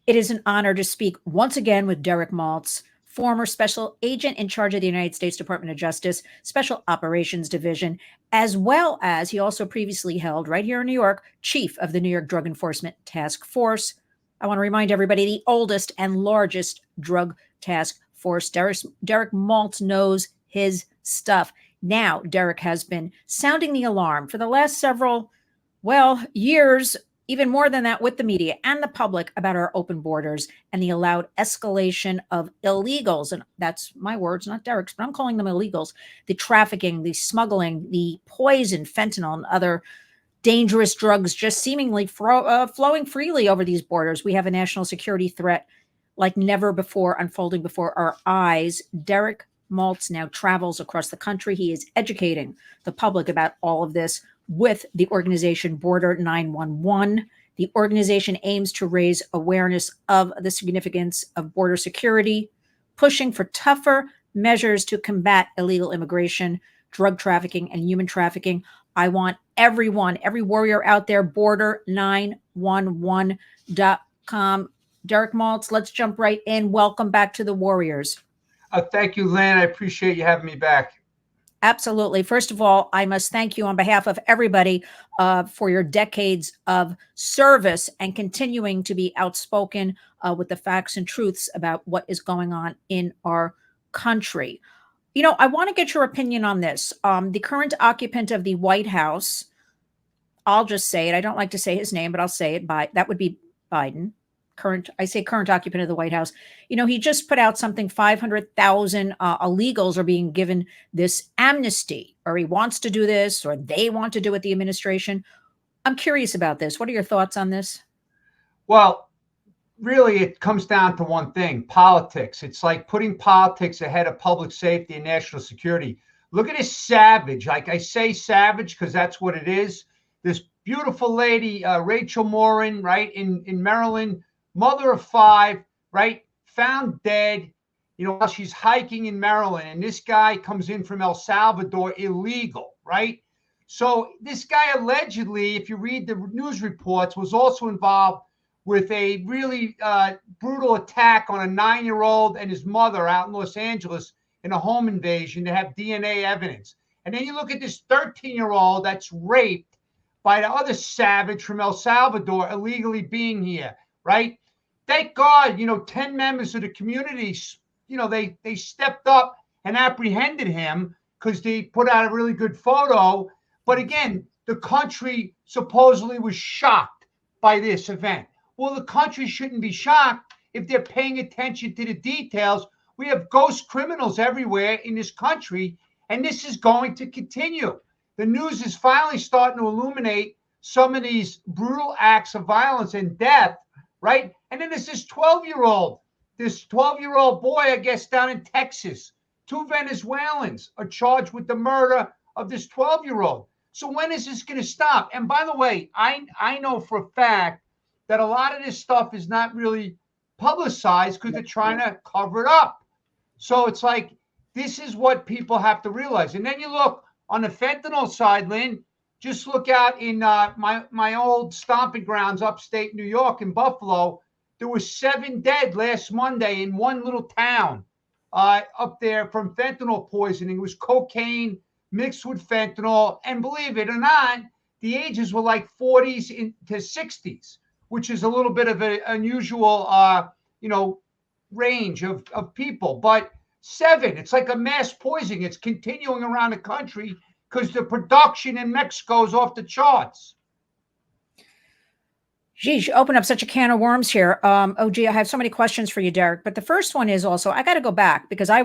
It is an honor to speak once again with Derek Maltz, former special agent in charge of the United States Department of Justice, Special Operations Division, as well as he also previously held, right here in New York, chief of the New York Drug Enforcement Task Force. I want to remind everybody the oldest and largest drug task force. Derek Maltz knows his stuff. Now, Derek has been sounding the alarm for the last several, years, even more than that, with the media and the public about our open borders and the allowed escalation of illegals. And that's my words, not Derek's, but I'm calling them illegals. The trafficking, the smuggling, the poison, fentanyl, and other dangerous drugs just seemingly flowing freely over these borders. We have a national security threat like never before unfolding before our eyes. Derek Maltz now travels across the country. He is educating the public about all of this with the organization BORDER911. The organization aims to raise awareness of the significance of border security, pushing for tougher measures to combat illegal immigration, drug trafficking, and human trafficking. I want everyone, every warrior out there, border911.com. Derek Maltz, let's jump right in. Welcome back to the Warriors. Thank you, Lynn. I appreciate you having me back. Absolutely. First of all, I must thank you on behalf of everybody for your decades of service and continuing to be outspoken with the facts and truths about what is going on in our country. You know, I want to get your opinion on this. The current occupant of the White House, I'll just say it. I don't like to say his name, but I'll say it. That would be Biden. Current occupant of the White House. You know, he just put out something, 500,000 illegals are being given this amnesty, or he wants to do this, or they want to do it, the administration. I'm curious about this. What are your thoughts on this? Well, really, it comes down to one thing, politics. It's like putting politics ahead of public safety and national security. Look at this savage. Like I say savage because that's what it is. This beautiful lady, Rachel Morin, right, in Maryland, mother of 5, right? Found dead, while she's hiking in Maryland. And this guy comes in from El Salvador illegal, right? So this guy allegedly, if you read the news reports, was also involved with a really brutal attack on a 9-year-old and his mother out in Los Angeles in a home invasion to have DNA evidence. And then you look at this 13-year-old that's raped by the other savage from El Salvador illegally being here, right? Thank God, 10 members of the community, they stepped up and apprehended him because they put out a really good photo. But again, the country supposedly was shocked by this event. Well, the country shouldn't be shocked if they're paying attention to the details. We have ghost criminals everywhere in this country, and this is going to continue. The news is finally starting to illuminate some of these brutal acts of violence and death, right? And then there's this 12-year-old boy, I guess, down in Texas. 2 Venezuelans are charged with the murder of this 12-year-old. So when is this going to stop? And by the way, I know for a fact that a lot of this stuff is not really publicized because they're trying to cover it up. So it's like, this is what people have to realize. And then you look on the fentanyl side, Lynn, just look out in my old stomping grounds, upstate New York in Buffalo. There were 7 dead last Monday in one little town up there from fentanyl poisoning. It was cocaine mixed with fentanyl. And believe it or not, the ages were like 40s to 60s, which is a little bit of an unusual, range of people. But 7, it's like a mass poisoning. It's continuing around the country because the production in Mexico is off the charts. Geez, you open up such a can of worms here. I have so many questions for you, Derek. But the first one is also, I got to go back because I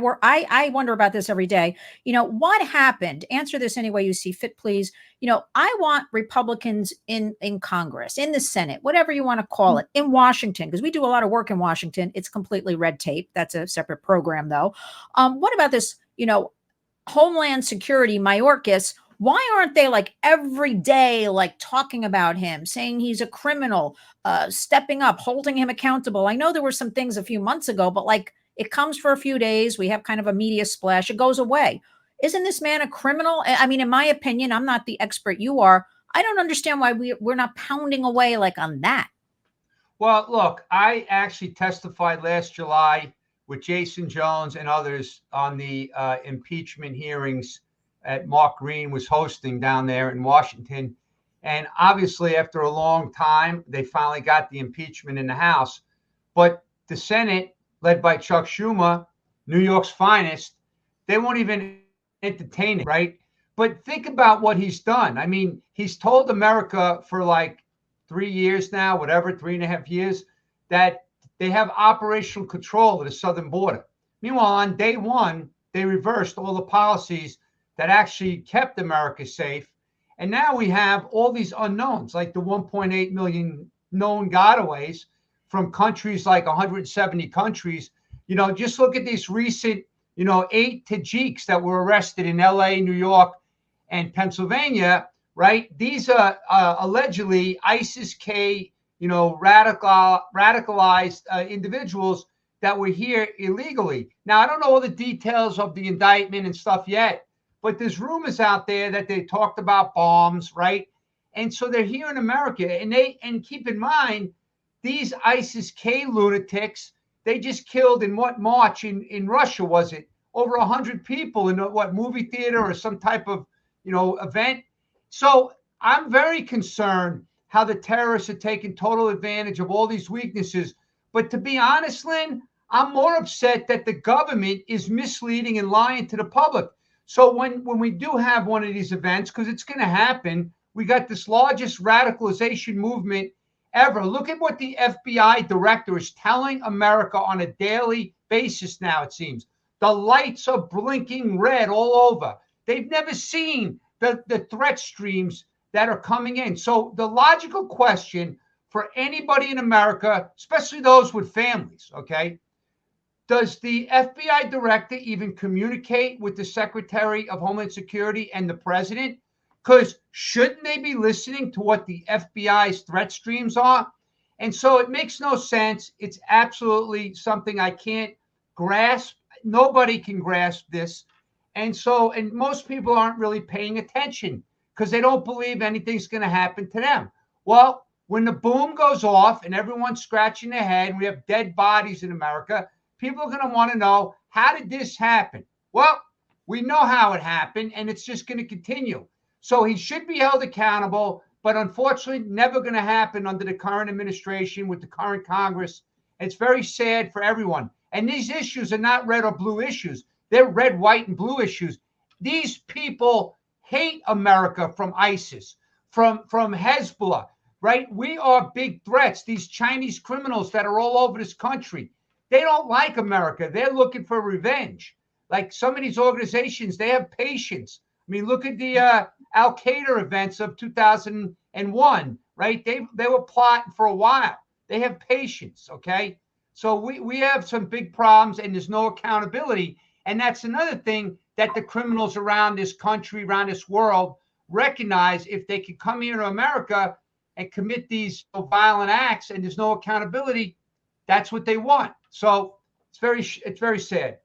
wonder about this every day. What happened? Answer this any way you see fit, please. I want Republicans in Congress, in the Senate, whatever you want to call it, in Washington, because we do a lot of work in Washington. It's completely red tape. That's a separate program, though. What about this, Homeland Security, Mayorkas? Why aren't they like every day, like talking about him, saying he's a criminal, stepping up, holding him accountable? I know there were some things a few months ago, but like it comes for a few days. We have kind of a media splash. It goes away. Isn't this man a criminal? I mean, in my opinion, I'm not the expert you are. I don't understand why we're not pounding away like on that. Well, look, I actually testified last July with Jason Jones and others on the impeachment hearings at Mark Green was hosting down there in Washington. And obviously, after a long time, they finally got the impeachment in the House. But the Senate, led by Chuck Schumer, New York's finest, they won't even entertain it, right? But think about what he's done. I mean, he's told America for like 3 years now, whatever, 3.5 years, that they have operational control of the southern border. Meanwhile, on day one, they reversed all the policies that actually kept America safe. And now we have all these unknowns, like the 1.8 million known gotaways from countries like 170 countries. You know, just look at these recent, 8 Tajiks that were arrested in LA, New York, and Pennsylvania, right? These are allegedly ISIS-K, radicalized individuals that were here illegally. Now, I don't know all the details of the indictment and stuff yet, but there's rumors out there that they talked about bombs, right? And so they're here in America. And keep in mind, these ISIS-K lunatics, they just killed in what March in Russia, was it? Over 100 people in what movie theater or some type of, event. So I'm very concerned how the terrorists are taking total advantage of all these weaknesses. But to be honest, Lynn, I'm more upset that the government is misleading and lying to the public. So when we do have one of these events, because it's going to happen, we got this largest radicalization movement ever. Look at what the FBI director is telling America on a daily basis now, it seems. The lights are blinking red all over. They've never seen the threat streams that are coming in. So the logical question for anybody in America, especially those with families, okay, does the FBI director even communicate with the Secretary of Homeland Security and the president? Because shouldn't they be listening to what the FBI's threat streams are? And so it makes no sense. It's absolutely something I can't grasp. Nobody can grasp this. And most people aren't really paying attention because they don't believe anything's going to happen to them. Well, when the boom goes off and everyone's scratching their head and we have dead bodies in America, people are going to want to know, how did this happen? Well, we know how it happened, and it's just going to continue. So he should be held accountable, but unfortunately, never going to happen under the current administration with the current Congress. It's very sad for everyone. And these issues are not red or blue issues. They're red, white, and blue issues. These people hate America from ISIS, from Hezbollah, right? We are big threats. These Chinese criminals that are all over this country, they don't like America. They're looking for revenge. Like some of these organizations, they have patience. I mean, look at the Al-Qaeda events of 2001, right? They were plotting for a while. They have patience, okay? So we have some big problems, and there's no accountability. And that's another thing that the criminals around this country, around this world, recognize. If they can come here to America and commit these violent acts and there's no accountability, that's what they want. So it's very sad.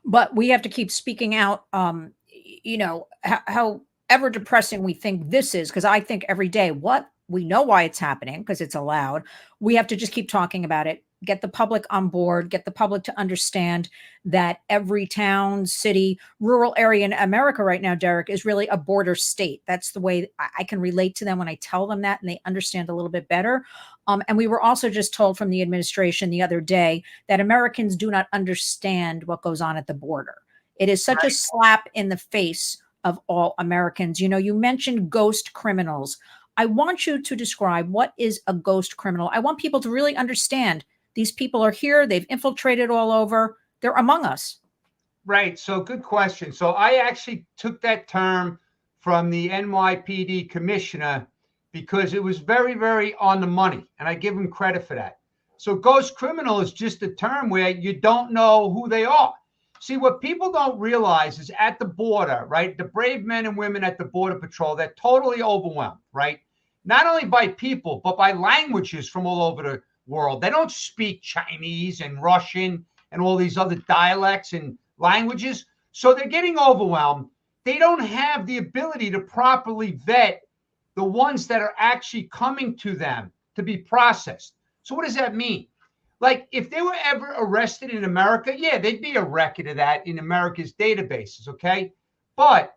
But we have to keep speaking out, however depressing we think this is, because I think every day, we know why it's happening because it's allowed. We have to just keep talking about it, get the public on board, get the public to understand that every town, city, rural area in America right now, Derek, is really a border state. That's the way I can relate to them when I tell them that, and they understand a little bit better. And we were also just told from the administration the other day that Americans do not understand what goes on at the border. It is such a slap in the face of all Americans. You mentioned ghost criminals. I want you to describe what is a ghost criminal. I want people to really understand these people are here. They've infiltrated all over. They're among us. Right. So good question. So I actually took that term from the NYPD commissioner because it was very, very on the money. And I give him credit for that. So ghost criminal is just a term where you don't know who they are. See, what people don't realize is at the border, right? The brave men and women at the Border Patrol, they're totally overwhelmed, right? Not only by people, but by languages from all over the world. They don't speak Chinese and Russian and all these other dialects and languages. So they're getting overwhelmed. They don't have the ability to properly vet the ones that are actually coming to them to be processed. So what does that mean? Like, if they were ever arrested in America, yeah, they'd be a record of that in America's databases, okay? But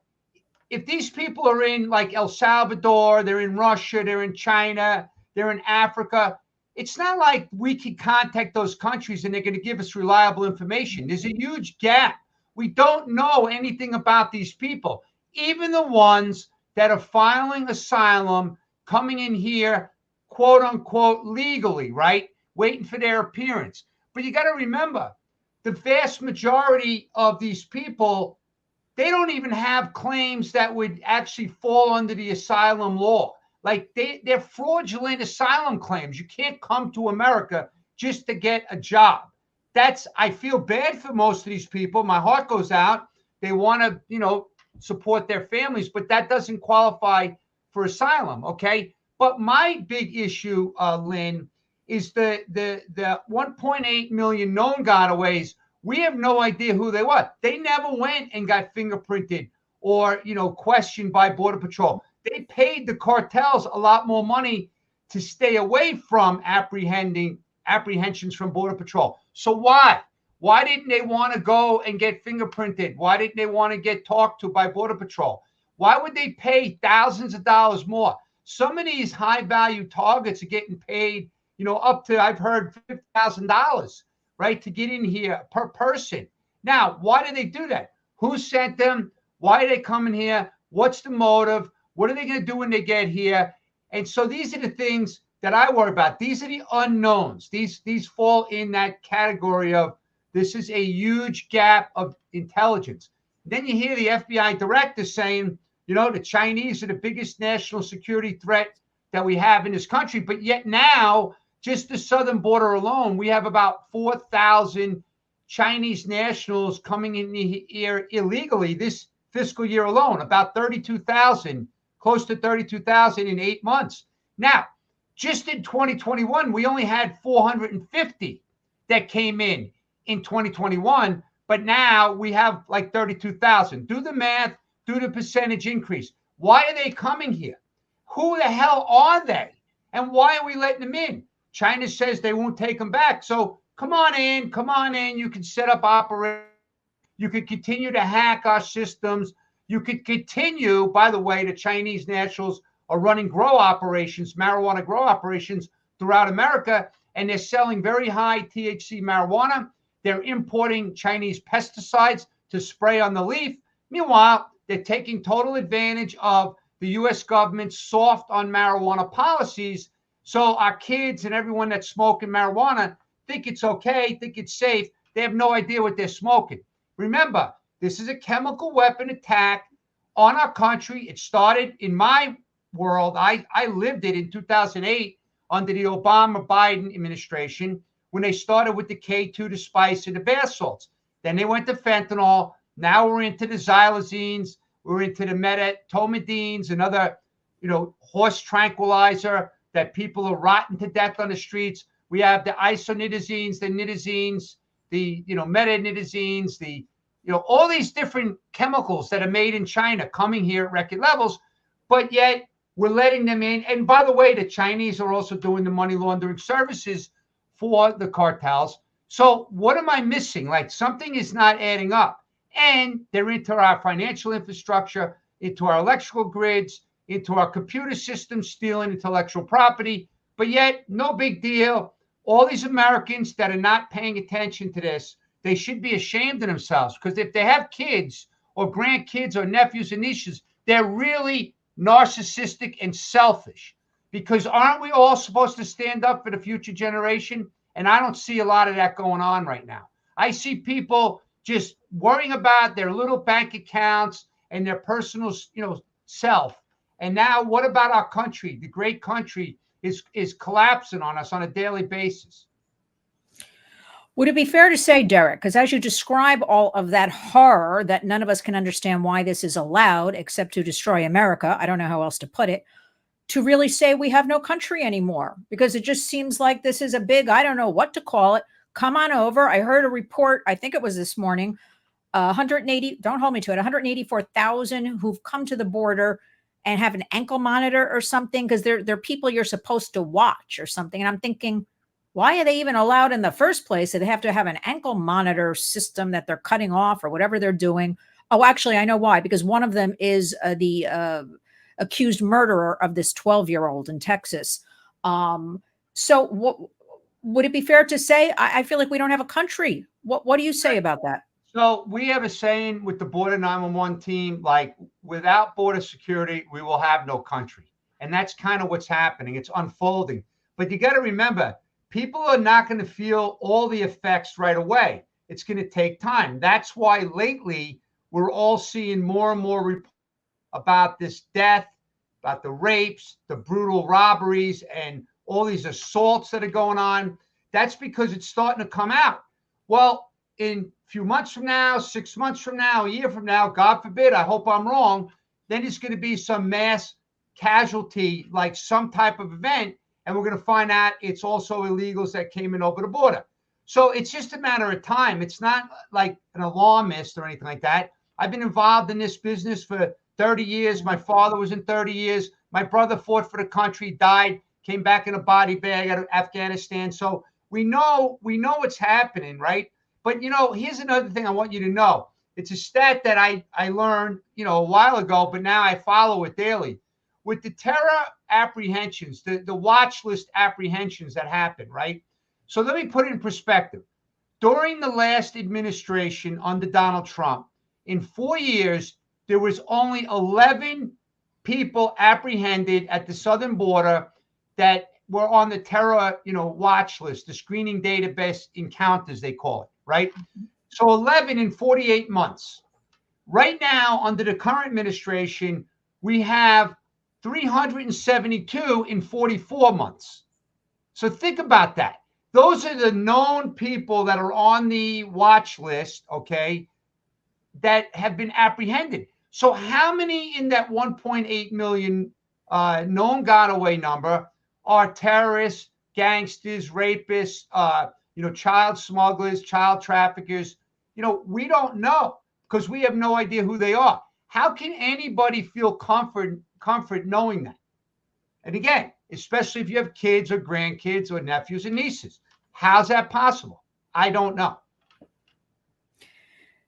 if these people are in like El Salvador, they're in Russia, they're in China, they're in Africa, it's not like we can contact those countries and they're going to give us reliable information. There's a huge gap. We don't know anything about these people, even the ones that are filing asylum, coming in here, quote unquote, legally, right? Waiting for their appearance. But you got to remember, the vast majority of these people, they don't even have claims that would actually fall under the asylum law. Like they're fraudulent asylum claims. You can't come to America just to get a job. I feel bad for most of these people. My heart goes out. They want to, support their families, but that doesn't qualify for asylum. Okay. But my big issue, Lynn, is the 1.8 million known gotaways. We have no idea who they were. They never went and got fingerprinted or, questioned by Border Patrol. They paid the cartels a lot more money to stay away from apprehensions from Border Patrol. So why? Why didn't they want to go and get fingerprinted? Why didn't they want to get talked to by Border Patrol? Why would they pay thousands of dollars more? Some of these high value targets are getting paid, up to, I've heard, $50,000, right, to get in here per person. Now, why do they do that? Who sent them? Why are they coming here? What's the motive? What are they going to do when they get here? And so these are the things that I worry about. These are the unknowns. These fall in that category of this is a huge gap of intelligence. Then you hear the FBI director saying, the Chinese are the biggest national security threat that we have in this country. But yet now, just the southern border alone, we have about 4,000 Chinese nationals coming in here illegally this fiscal year alone, about 32,000, close to 32,000 in 8 months. Now, just in 2021, we only had 450 that came in 2021, but now we have like 32,000. Do the math, do the percentage increase. Why are they coming here? Who the hell are they? And why are we letting them in? China says they won't take them back. So come on in. You can set up operations. You could continue to hack our systems. You could continue, by the way, the Chinese nationals are running marijuana grow operations throughout America, and they're selling very high THC marijuana. They're importing Chinese pesticides to spray on the leaf. Meanwhile, they're taking total advantage of the U.S. government's soft on marijuana policies. So our kids and everyone that's smoking marijuana think it's okay, think it's safe. They have no idea what they're smoking. Remember, this is a chemical weapon attack on our country. It started in my world. I lived it in 2008 under the Obama-Biden administration when they started with the K2, the spice, and the bath salts. Then they went to fentanyl. Now we're into the xylazines. We're into the medetomidines, another, horse tranquilizer that people are rotting to death on the streets. We have the isonitazines, the nitazines, the, metanitazines, the, all these different chemicals that are made in China coming here at record levels, but yet we're letting them in. And by the way, the Chinese are also doing the money laundering services for the cartels. So what am I missing? Like, something is not adding up. And they're into our financial infrastructure, into our electrical grids, into our computer systems, stealing intellectual property. But yet, no big deal. All these Americans that are not paying attention to this, they should be ashamed of themselves, because if they have kids or grandkids or nephews and nieces, they're really narcissistic and selfish. Because aren't we all supposed to stand up for the future generation? And I don't see a lot of that going on right now. I see people just worrying about their little bank accounts and their personal, self. And now what about our country? The great country is collapsing on us on a daily basis. Would it be fair to say, Derek, because as you describe all of that horror that none of us can understand why this is allowed except to destroy America, I don't know how else to put it, to really say we have no country anymore? Because it just seems like this is a big, I don't know what to call it. Come on over. I heard a report, I think it was this morning, 180, don't hold me to it, 184,000 who've come to the border and have an ankle monitor or something, because they're people you're supposed to watch or something. And I'm thinking, why are they even allowed in the first place? They have to have an ankle monitor system that they're cutting off or whatever they're doing. Oh, actually, I know why, because one of them is the accused murderer of this 12-year-old in Texas. So what would it be fair to say? I feel like we don't have a country. What do you say about that? So we have a saying with the Border 911 team, like, without border security, we will have no country. And that's kind of what's happening. It's unfolding. But you got to remember, people are not going to feel all the effects right away. It's going to take time. That's why lately we're all seeing more and more reports about this death, about the rapes, the brutal robberies, and all these assaults that are going on. That's because it's starting to come out. Well, in a few months from now, 6 months from now, a year from now, God forbid, I hope I'm wrong, then it's going to be some mass casualty, like some type of event, and we're going to find out it's also illegals that came in over the border. So it's just a matter of time. It's not like an alarmist or anything like that. I've been involved in this business for 30 years. My father was in 30 years. My brother fought for the country, died, came back in a body bag out of Afghanistan. So we know what's happening, right? But, here's another thing I want you to know. It's a stat that I learned, a while ago, but now I follow it daily. With the terror apprehensions, the watch list apprehensions that happen, right? So let me put it in perspective. During the last administration under Donald Trump, in 4 years, there was only 11 people apprehended at the southern border that were on the terror, watch list, the screening database encounters, they call it, right? So 11 in 48 months. Right now, under the current administration, we have 372 in 44 months. So think about that. Those are the known people that are on the watch list, okay, that have been apprehended. So how many in that 1.8 million known gone-away number are terrorists, gangsters, rapists, child smugglers, child traffickers? We don't know because we have no idea who they are. How can anybody feel comfort knowing that? And again, especially if you have kids or grandkids or nephews and nieces, how's that possible? I don't know.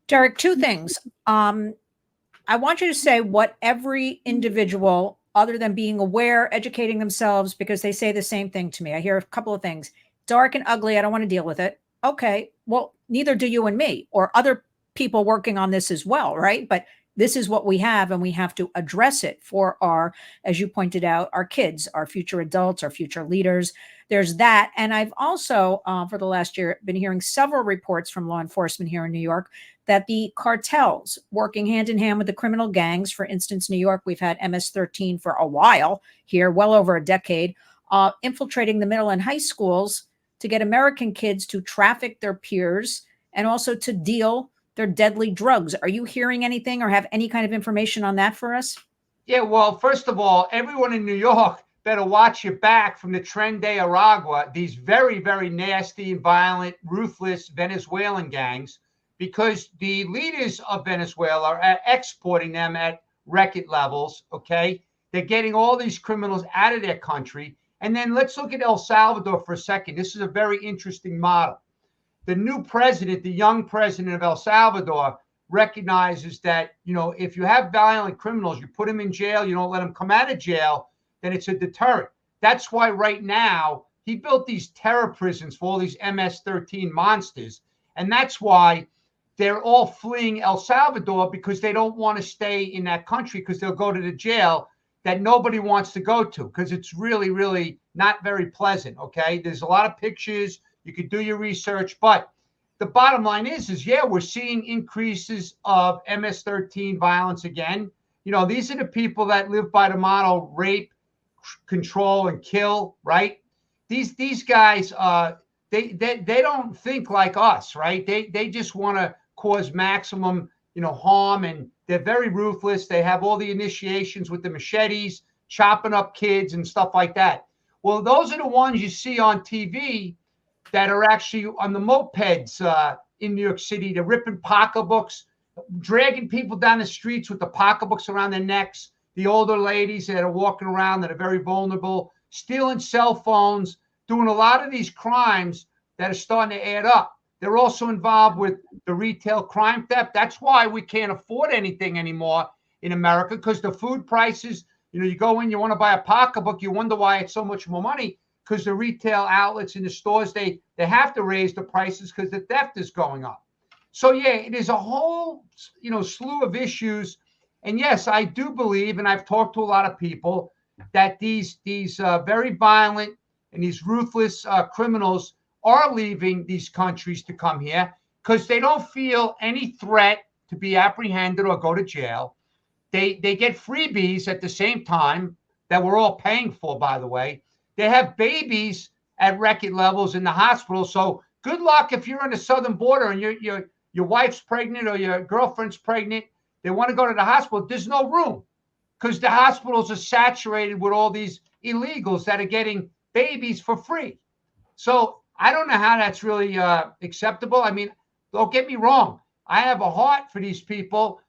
Derek, two things. I want you to say what every individual, other than being aware, educating themselves, because they say the same thing to me. I hear a couple of things. Dark and ugly. I don't want to deal with it. Okay. Well, neither do you and me or other people working on this as well, right? But this is what we have, and we have to address it for our, as you pointed out, our kids, our future adults, our future leaders. There's that. And I've also, for the last year, been hearing several reports from law enforcement here in New York that the cartels, working hand in hand with the criminal gangs, for instance, New York, we've had MS-13 for a while here, well over a decade, infiltrating the middle and high schools to get American kids to traffic their peers and also to deal their deadly drugs. Are you hearing anything or have any kind of information on that for us? Yeah, well, first of all, everyone in New York better watch your back from the Tren de Aragua, these very, very nasty, violent, ruthless Venezuelan gangs, because the leaders of Venezuela are exporting them at record levels, okay? They're getting all these criminals out of their country. And then let's look at El Salvador for a second. This is a very interesting model. The new president, the young president of El Salvador, recognizes that, if you have violent criminals, you put them in jail, you don't let them come out of jail, then it's a deterrent. That's why right now he built these terror prisons for all these MS-13 monsters. And that's why they're all fleeing El Salvador, because they don't want to stay in that country because they'll go to the jail that nobody wants to go to because it's really, really not very pleasant, okay? There's a lot of pictures. You could do your research, but the bottom line is yeah, we're seeing increases of MS-13 violence again. These are the people that live by the motto rape, control, and kill, right? These guys, they don't think like us, right? They just want to cause maximum, harm, and they're very ruthless. They have all the initiations with the machetes, chopping up kids and stuff like that. Well, those are the ones you see on TV that are actually on the mopeds in New York City. They're ripping pocketbooks, dragging people down the streets with the pocketbooks around their necks. The older ladies that are walking around that are very vulnerable, stealing cell phones, doing a lot of these crimes that are starting to add up. They're also involved with the retail crime theft. That's why we can't afford anything anymore in America, because the food prices, you go in, you want to buy a pocketbook, you wonder why it's so much more money, because the retail outlets in the stores, they have to raise the prices because the theft is going up. So yeah, it is a whole, slew of issues. And yes, I do believe, and I've talked to a lot of people, that these very violent and these ruthless criminals are leaving these countries to come here because they don't feel any threat to be apprehended or go to jail. They get freebies at the same time that we're all paying for, by the way. They have babies at record levels in the hospital. So good luck if you're on the southern border and your wife's pregnant or your girlfriend's pregnant. They want to go to the hospital. There's no room because the hospitals are saturated with all these illegals that are getting babies for free. So I don't know how that's really acceptable. I mean, don't get me wrong. I have a heart for these people.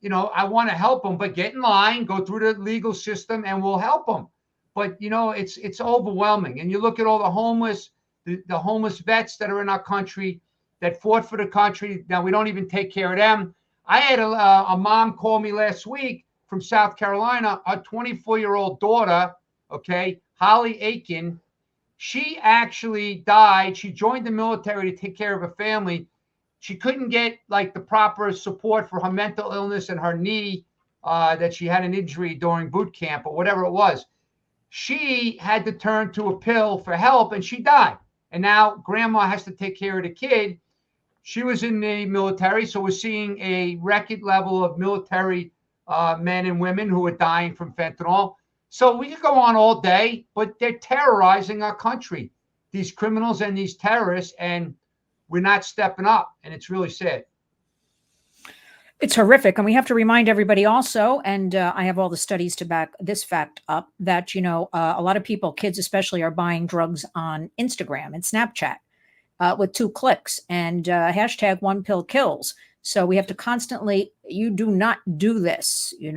I want to help them, but get in line, go through the legal system, and we'll help them. But, it's overwhelming. And you look at all the homeless, the homeless vets that are in our country that fought for the country. Now, we don't even take care of them. I had a mom call me last week from South Carolina, a 24-year-old daughter, Holly Aiken. She actually died. She joined the military to take care of her family. She couldn't get the proper support for her mental illness and her knee, that she had an injury during boot camp or whatever it was. She had to turn to a pill for help and she died. And now grandma has to take care of the kid. She was in the military, so we're seeing a record level of military men and women who are dying from fentanyl. So we could go on all day, but they're terrorizing our country, these criminals and these terrorists, and we're not stepping up, and it's really sad. It's horrific. And we have to remind everybody also, and I have all the studies to back this fact up, that, a lot of people, kids especially, are buying drugs on Instagram and Snapchat with 2 clicks and hashtag 1 pill kills. So we have to constantly, you do not do this, you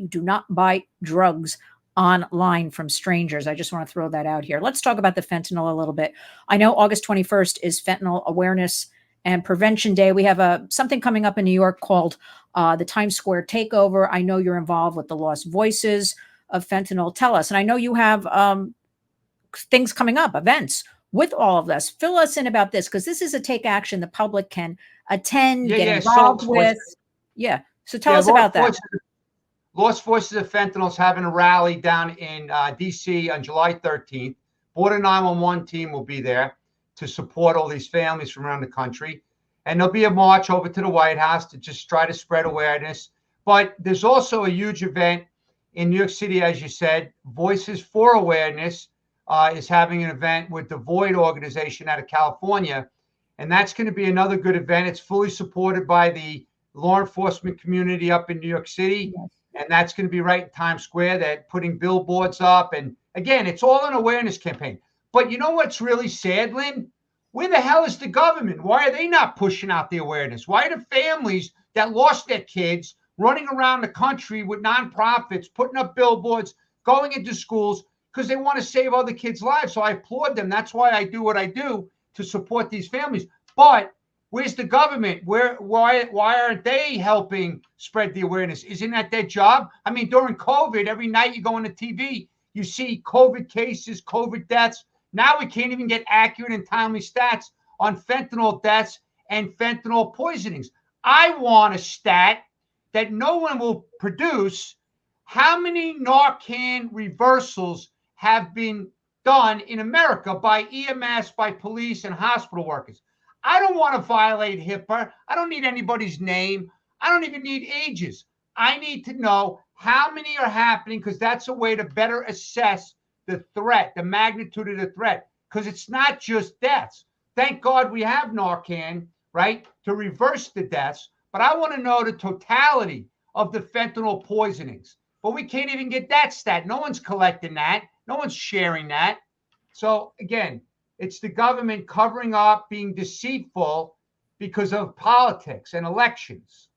do not buy drugs online from strangers. I just want to throw that out here. Let's talk about the fentanyl a little bit. I know August 21st is Fentanyl Awareness and Prevention Day. We have something coming up in New York called the Times Square Takeover. I know you're involved with the Lost Voices of Fentanyl. Tell us, and I know you have things coming up, events with all of this. Fill us in about this, because this is a take action the public can attend, get involved with. Yeah. So tell us about that. Lost Voices of Fentanyl is having a rally down in D.C. on July 13th. BORDER911 team will be there to support all these families from around the country. And there'll be a march over to the White House to just try to spread awareness. But there's also a huge event in New York City, as you said. Voices for Awareness is having an event with the Void organization out of California. And that's going to be another good event. It's fully supported by the law enforcement community up in New York City. Yes. And that's going to be right in Times Square. They're putting billboards up. And again, it's all an awareness campaign. But you know what's really sad, Lynn? Where the hell is the government? Why are they not pushing out the awareness? Why are the families that lost their kids running around the country with nonprofits, putting up billboards, going into schools, because they want to save other kids' lives? So I applaud them. That's why I do what I do, to support these families. But where's the government? Why aren't they helping spread the awareness? Isn't that their job? I mean, during COVID, every night you go on the TV, you see COVID cases, COVID deaths. Now we can't even get accurate and timely stats on fentanyl deaths and fentanyl poisonings. I want a stat that no one will produce. How many Narcan reversals have been done in America by EMS, by police, and hospital workers? I don't want to violate HIPAA. I don't need anybody's name. I don't even need ages. I need to know how many are happening, because that's a way to better assess the threat, the magnitude of the threat, because it's not just deaths. Thank God we have Narcan, right, to reverse the deaths. But I want to know the totality of the fentanyl poisonings. But we can't even get that stat. No one's collecting that. No one's sharing that. So again, it's the government covering up, being deceitful because of politics and elections.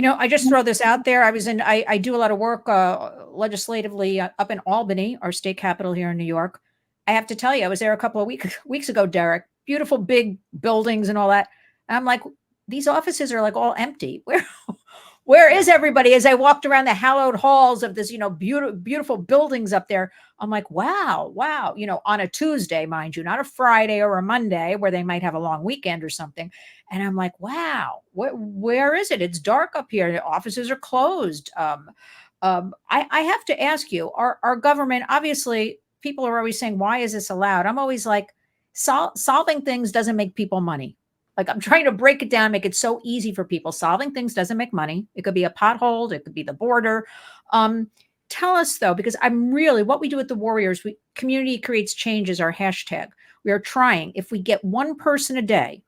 I just throw this out there. I do a lot of work legislatively up in Albany, our state capital here in New York. I have to tell you, I was there a couple of weeks ago, Derek. Beautiful big buildings and all that. And I'm like, these offices are like all empty. Where is everybody? As I walked around the hallowed halls of this, beautiful buildings up there, I'm like, wow, on a Tuesday, mind you, not a Friday or a Monday where they might have a long weekend or something. And I'm like, wow, where is it? It's dark up here. The offices are closed. I have to ask you, our government, obviously, people are always saying, why is this allowed? I'm always like, solving things doesn't make people money. Like, I'm trying to break it down, make it so easy for people. Solving things doesn't make money. It could be a pothole. It could be the border. Tell us, though, because what we do with the Warriors, community creates change is our hashtag. We are trying. If we get one person a day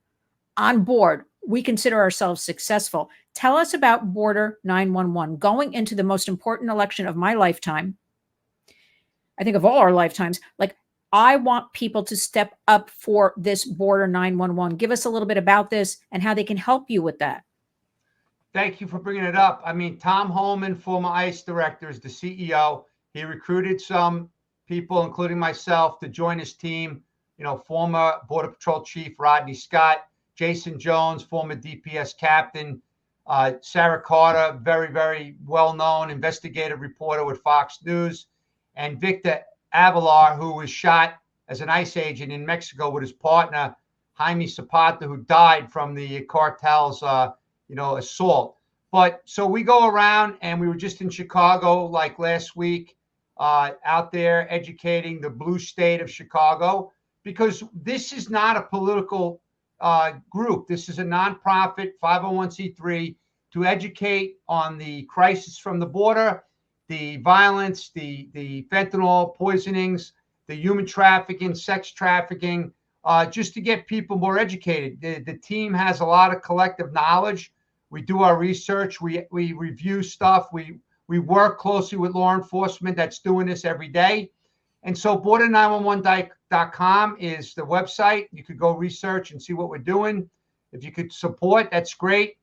on board, we consider ourselves successful. Tell us about Border 911, going into the most important election of my lifetime. I think of all our lifetimes. Like, I want people to step up for this Border 911. Give us a little bit about this and how they can help you with that. Thank you for bringing it up. I mean, Tom Holman, former ICE director, is the CEO. He recruited some people, including myself, to join his team. Former Border Patrol Chief Rodney Scott, Jason Jones, former DPS captain, Sarah Carter, very, very well-known investigative reporter with Fox News, and Victor Avalar, who was shot as an ICE agent in Mexico with his partner, Jaime Zapata, who died from the Cartels, assault. But so we go around, and we were just in Chicago like last week, out there educating the blue state of Chicago, because this is not a political group. This is a nonprofit 501c3 to educate on the crisis from the border, the violence, the fentanyl poisonings, the human trafficking, sex trafficking, just to get people more educated. The team has a lot of collective knowledge. We do our research. We review stuff. We work closely with law enforcement that's doing this every day. And so border911.com is the website. You could go research and see what we're doing. If you could support, that's great.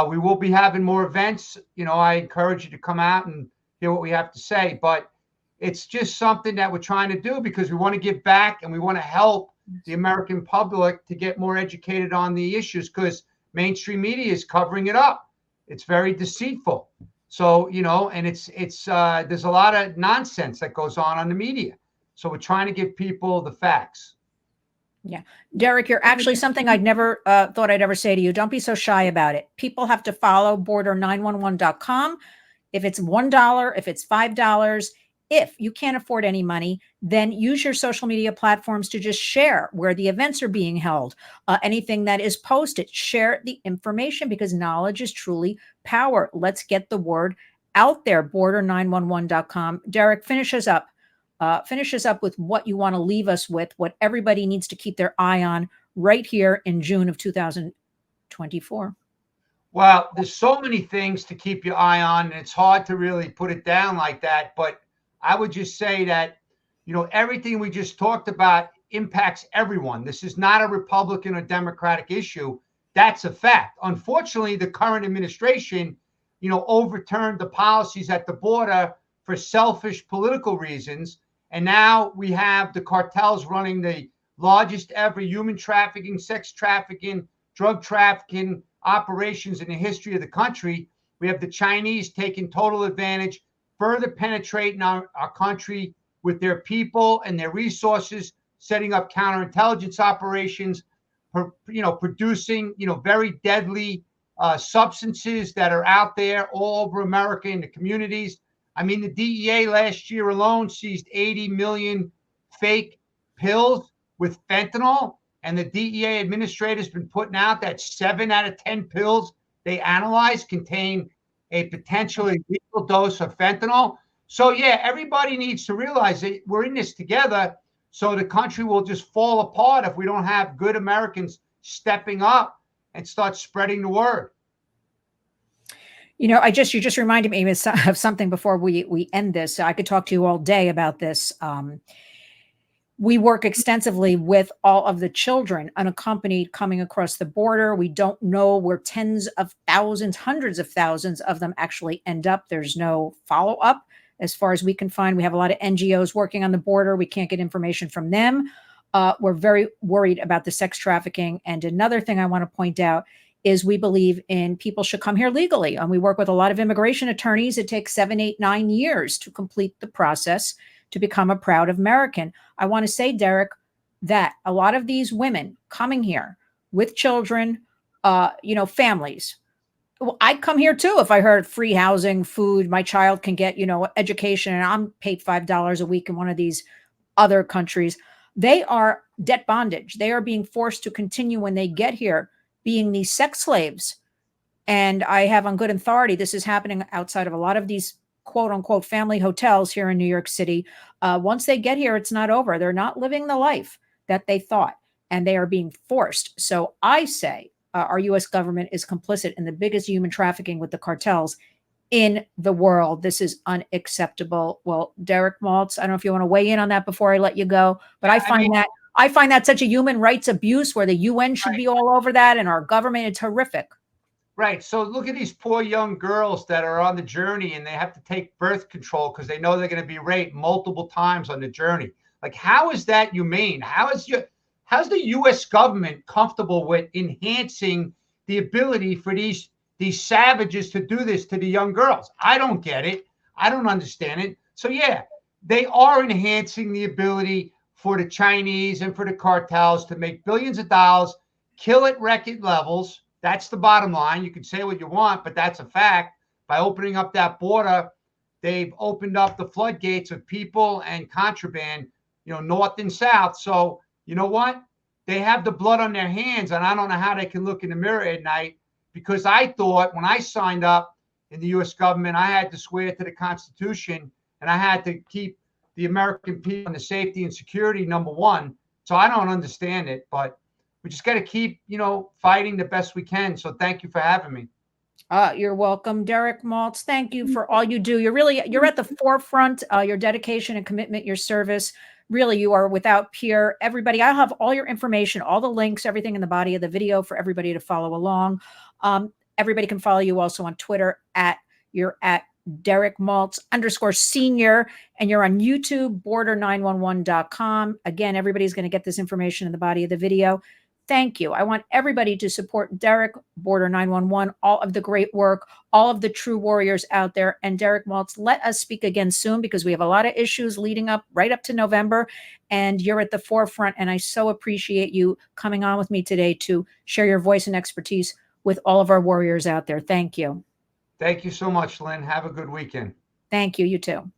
We will be having more events. I encourage you to come out and hear what we have to say. But it's just something that we're trying to do because we want to give back and we want to help the American public to get more educated on the issues, because mainstream media is covering it up. It's very deceitful. So, and it's there's a lot of nonsense that goes on the media. So we're trying to give people the facts. Yeah. Derek, you're actually something I'd never thought I'd ever say to you. Don't be so shy about it. People have to follow border911.com. If it's $1, if it's $5, if you can't afford any money, then use your social media platforms to just share where the events are being held, anything that is posted. Share the information, because knowledge is truly power. Let's get the word out there. Border911.com. Derek, finish us up. Finish us up with what you want to leave us with, what everybody needs to keep their eye on right here in June of 2024. Well, there's so many things to keep your eye on, and it's hard to really put it down like that. But I would just say that, everything we just talked about impacts everyone. This is not a Republican or Democratic issue. That's a fact. Unfortunately, the current administration, overturned the policies at the border for selfish political reasons. And now we have the cartels running the largest ever human trafficking, sex trafficking, drug trafficking operations in the history of the country. We have the Chinese taking total advantage, further penetrating our country with their people and their resources, setting up counterintelligence operations, producing, very deadly substances that are out there all over America in the communities. I mean, the DEA last year alone seized 80 million fake pills with fentanyl. And the DEA administrator has been putting out that 7 out of 10 pills they analyzed contain a potentially lethal dose of fentanyl. So, yeah, everybody needs to realize that we're in this together. So the country will just fall apart if we don't have good Americans stepping up and start spreading the word. You just reminded me of something before we end this. I could talk to you all day about this. We work extensively with all of the children unaccompanied coming across the border. We don't know where tens of thousands, hundreds of thousands of them actually end up. There's no follow-up. as far as we can find. We have a lot of NGOs working on the border. We can't get information from them. We're very worried about the sex trafficking. And another thing I want to point out is we believe in people should come here legally. And we work with a lot of immigration attorneys. It takes 7, 8, 9 years to complete the process to become a proud American. I want to say, Derek, that a lot of these women coming here with children, families. Well, I'd come here too if I heard free housing, food, my child can get, education, and I'm paid $5 a week in one of these other countries. They are debt bondage. They are being forced to continue when they get here being these sex slaves. And I have on good authority, this is happening outside of a lot of these quote unquote family hotels here in New York City. Once they get here, it's not over. They're not living the life that they thought, and they are being forced. So I say our U.S. government is complicit in the biggest human trafficking with the cartels in the world. This is unacceptable. Well, Derek Maltz, I don't know if you want to weigh in on that before I let you go, but I find that such a human rights abuse where the UN should be all over that, and our government. It's horrific. Right. So look at these poor young girls that are on the journey and they have to take birth control because they know they're going to be raped multiple times on the journey. Like, how is that humane? How's the U.S. government comfortable with enhancing the ability for these savages to do this to the young girls? I don't get it. I don't understand it. So yeah, they are enhancing the ability for the Chinese and for the cartels to make billions of dollars, kill at record levels. That's the bottom line. You can say what you want, but that's a fact. By opening up that border, they've opened up the floodgates of people and contraband, north and south. So you know what? They have the blood on their hands, and I don't know how they can look in the mirror at night, because I thought when I signed up in the U.S. government, I had to swear to the Constitution and I had to keep the American people and the safety and security number one. So I don't understand it, but we just got to keep, fighting the best we can. So thank you for having me. You're welcome, Derek Maltz. Thank you for all you do. You're at the forefront, your dedication and commitment, your service. Really, you are without peer. Everybody, I have all your information, all the links, everything in the body of the video for everybody to follow along. Everybody can follow you also on Twitter you're at Derek Maltz _senior, and you're on YouTube, BORDER911.com. Again, everybody's going to get this information in the body of the video. Thank you. I want everybody to support Derek, BORDER911, all of the great work, all of the true warriors out there. And Derek Maltz, let us speak again soon, because we have a lot of issues leading up right up to November, and you're at the forefront. And I so appreciate you coming on with me today to share your voice and expertise with all of our warriors out there. Thank you. Thank you so much, Lynn. Have a good weekend. Thank you. You too.